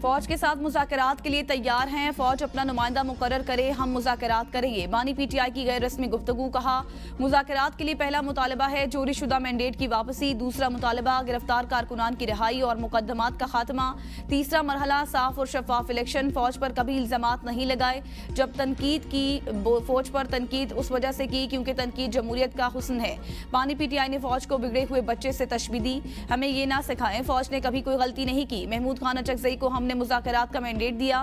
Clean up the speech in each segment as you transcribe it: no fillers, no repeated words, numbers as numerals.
फौज के साथ मुज़ाकरात के लिए तैयार हैं। फौज अपना नुमाइंदा मुकर्रर करे, हम मुज़ाकरात करेंगे। बानी पीटीआई की गैर रस्मी गुफ्तगू। कहा, मुज़ाकरात के लिए पहला मुतालबा है चोरी शुदा मैंडेट की वापसी, दूसरा मुतालबा गिरफ्तार कारकुनान की रिहाई और मुकदमात का खात्मा, तीसरा मरहला साफ और शफाफ इलेक्शन। फौज पर कभी इल्जामात नहीं लगाए। जब तनकीद की, फौज पर तनकीद उस वजह से की क्योंकि तनकीद जमहूरियत का हुस्न है। बानी पीटीआई ने फौज को बिगड़े हुए बच्चे से तशबीह दी। हमें ये ना सिखाएं, फौज ने कभी कोई गलती नहीं की। महमूद खान अचकजई को हमने मुज़ाकरात का मैंडेट दिया।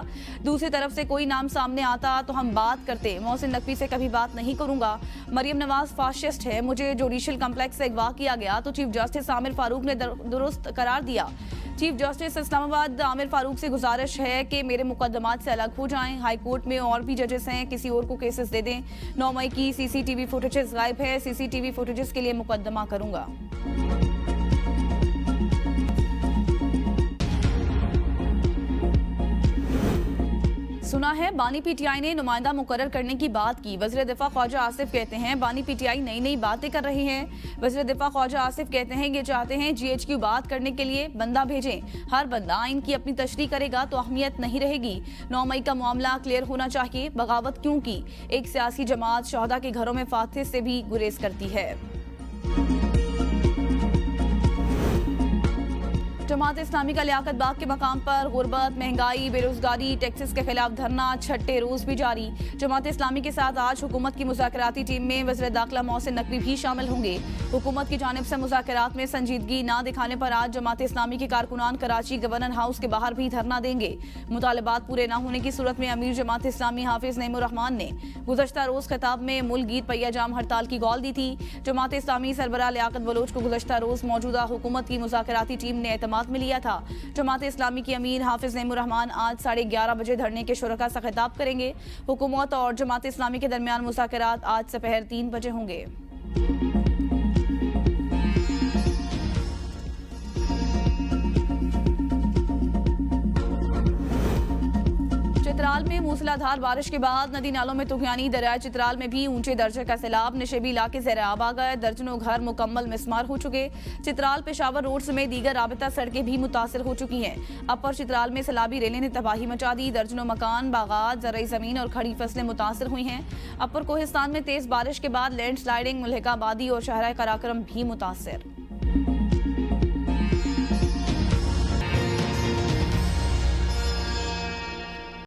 दूसरी तरफ से कोई नाम सामने आता तो हम बात करते। मोहसिन नकवी से कभी बात नहीं करूंगा। मरियम नवाज फाशिस्ट है। मुझे जुडिशल कम्प्लेक्स से अगवा किया गया तो चीफ जस्टिस आमिर फारूक ने दुरुस्त करार दिया। चीफ जस्टिस इस्लामाबाद आमिर फारूक से गुजारिश है कि मेरे मुकदमात से अलग हो जाएं। हाई कोर्ट में और भी जजेस हैं, किसी और को केसेस दे दें। 9 मई की सीसीटीवी फुटेजेस गायब है। सीसीटीवी फुटेजेस के लिए मुकदमा करूंगा। सुना है बानी पीटीआई ने नुमाइंदा मुकर्रर करने की बात की। वज़ीर दिफा ख्वाजा आसिफ कहते हैं बानी पीटीआई नई नई बातें कर रही है। वज़ीर दिफा ख्वाजा आसिफ कहते हैं ये चाहते हैं जीएचक्यू बात करने के लिए बंदा भेजें। हर बंदा आइन की अपनी तशरीह करेगा तो अहमियत नहीं रहेगी। 9 मई का मामला क्लियर होना चाहिए। बगावत क्यों की? एक सियासी जमात शहदा के घरों में फातह से भी गुरेज करती है। जमात इस्लामी का लियाकत बाग के मकाम पर गुर्बत, महंगाई, बेरोजगारी, टैक्सेस के खिलाफ धरना 6ठे रोज भी जारी। जमात इस्लामी के साथ आज हुकूमत की मुज़ाकराती टीम में वज़ीर दाखिला मोहसिन नकवी भी शामिल होंगे। हुकूमत की जानिब से मुज़ाकरात में संजीदगी ना दिखाने पर आज जमात इस्लामी के कारकुनान कराची गवर्नर हाउस के बाहर भी धरना देंगे। मुतालबात पूरे न होने की सूरत में अमीर जमात इस्लामी हाफिज नईमुर रहमान ने गुज़श्ता रोज खिताब में मुल्क गीत पहिया जाम हड़ताल की गॉल दी थी। जमात इस्लामी सरबराह लियाकत बलोच को गुज़श्ता रोज मौजूदा हुकूमत की मुज़ाकराती टीम ने एतमाद में लिया था। जमात इस्लामी की अमीर हाफिज नईमुर रहमान आज 11:30 बजे धरने के शुरका से खिताब करेंगे। हुकूमत और जमात इस्लामी के दरमियान मुज़ाकरात आज दोपहर 3 बजे होंगे। चित्राल में मूसलाधार बारिश के बाद नदी नालों में तुगयानी। दरिया चित्राल में भी ऊंचे दर्जे का सैलाब। नशेबी इलाके ज़ेर आब आ गए। दर्जनों घर मुकम्मल मिसमार हो चुके। चित्राल पेशावर रोड समेत दीगर राबता सड़कें भी मुतासर हो चुकी हैं। अपर चित्राल में सैलाबी रेलें ने तबाही मचा दी। दर्जनों मकान, बागात, ज़रई ज़मीन और खड़ी फसलें मुतासर हुई हैं। अपर कोहिस्तान में तेज बारिश के बाद लैंड स्लाइडिंग, मुल्हिका आबादी और शहरा कराक्रम भी मुतासर।